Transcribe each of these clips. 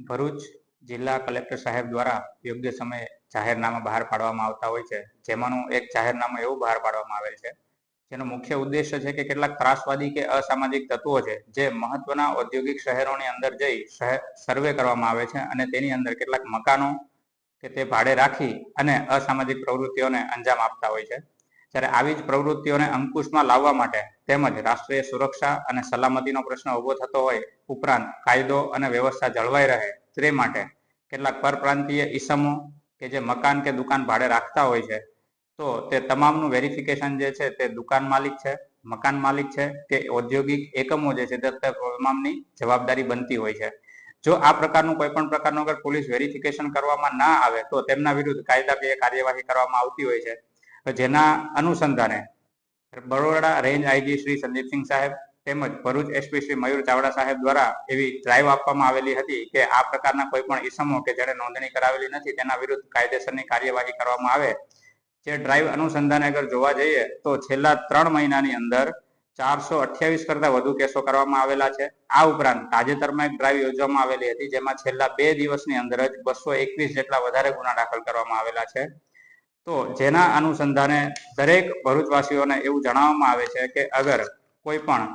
ભરૂચ જિલ્લા કલેક્ટર સાહેબ દ્વારા યોગ્ય સમયે જાહેરનામા બહાર પાડવામાં આવતા હોય છે, જેમાંનું એક જાહેરનામું એવું બહાર પાડવામાં આવેલ છે જેનો મુખ્ય ઉદ્દેશ્ય છે કે કેટલાક ત્રાસવાદી કે અસામાજિક તત્વો છે જે મહત્વના ઔદ્યોગિક શહેરોની અંદર જઈ સર્વે કરવામાં આવે છે અને તેની અંદર કેટલાક મકાનો કે તે ભાડે રાખી અને અસામાજિક પ્રવૃત્તિઓને અંજામ આપતા હોય છે। ત્યારે આવી જ પ્રવૃત્તિઓને અંકુશમાં લાવવા માટે તેમજ રાષ્ટ્રીય સુરક્ષા અને સલામતીનો પ્રશ્ન ઉભો થતો હોય ઉપરાંત કાયદો અને વ્યવસ્થા જળવાઈ રહે તે માટે કેટલાક પરપ્રાંતીય ઈસમો કે જે મકાન કે દુકાન ભાડે રાખતા હોય છે તો તે તમામનું વેરિફિકેશન જે છે તે દુકાન માલિક છે, મકાન માલિક છે કે ઔદ્યોગિક એકમો જે છે તે તમામની જવાબદારી બનતી હોય છે। જો આ પ્રકારનું કોઈ પણ પ્રકારનું અગર પોલીસ વેરિફિકેશન કરવામાં ના આવે તો તેમના વિરુદ્ધ કાયદાકીય કાર્યવાહી કરવામાં આવતી હોય છે। જેના અનુસંધાને બરોડા રેન્જ આઈજી શ્રી સંદીપસિંહ સાહેબ તેમજ ભરૂચ એસપી શ્રી મયુર ચાવડા સાહેબ દ્વારા એવી ડ્રાઈવ આપવામાં આવેલી હતી કે આ પ્રકારના કોઈ પણ ઈસમો કે જેણે નોંધણી કરાવેલી નથી તેના વિરુદ્ધ કાયદેસરની કાર્યવાહી કરવામાં આવે। જે ડ્રાઈવ અનુસંધાને અગર જોવા જઈએ તો છેલ્લા 3 મહિનાની અંદર 428 કરતા વધુ કેસો કરવામાં આવેલા છે। આ ઉપરાંત તાજેતરમાં એક ડ્રાઈવ યોજવામાં આવેલી હતી જેમાં છેલ્લા 2 દિવસની અંદર જ 221 જેટલા વધારે ગુના દાખલ કરવામાં આવેલા છે। તો જેના અનુસંધાને દરેક ભરૂચવાસીઓને એવું જણાવવામાં આવે છે કે અગર કોઈ પણ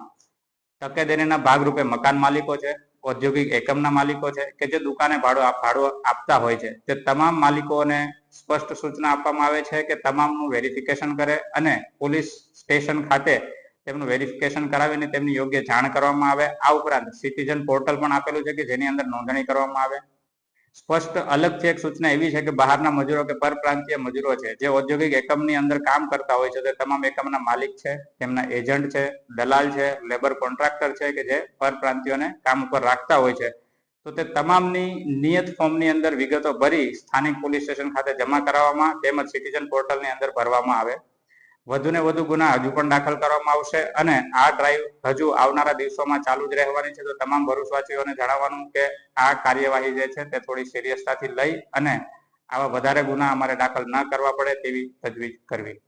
તકેદારીના ભાગરૂપે મકાન માલિકો છે, ઔદ્યોગિક એકમના માલિકો છે કે જે દુકાને ભાડું આપતા હોય છે તે તમામ માલિકોને સ્પષ્ટ સૂચના આપવામાં આવે છે કે તમામનું વેરિફિકેશન કરે અને પોલીસ સ્ટેશન ખાતે તેમનું વેરિફિકેશન કરાવીને તેમની યોગ્ય જાણ કરવામાં આવે। આ ઉપરાંત સિટીઝન પોર્ટલ પણ આપેલું છે કે જેની અંદર નોંધણી કરવામાં આવે। સ્પષ્ટ અલગથી એક સૂચના એવી છે કે બહારના મજૂરો કે પરપ્રાંતીય મજૂરો છે જે ઔદ્યોગિક એકમની અંદર કામ કરતા હોય છે તે તમામ એકમના માલિક છે, તેમના એજન્ટ છે, દલાલ છે, લેબર કોન્ટ્રાક્ટર છે કે જે પરપ્રાંતીયોને કામ ઉપર રાખતા હોય છે તો તે તમામની નિયત ફોર્મની અંદર વિગતો ભરી સ્થાનિક પોલીસ સ્ટેશન ખાતે જમા કરાવવામાં તેમજ સિટીઝન પોર્ટલની અંદર ભરવામાં આવે। વધુને વધુ ગુના હજુ પણ દાખલ કરવામાં આવશે અને આ ડ્રાઈવ હજુ આવનારા દિવસોમાં ચાલુ જ રહેવાની છે। તો તમામ ભરૂચવાસીઓને જણાવવાનું કે આ કાર્યવાહી જે છે તે થોડી સિરિયસતાથી લઈ અને આવા વધારે ગુના અમારે દાખલ ન કરવા પડે તેવી તજવીજ કરવી।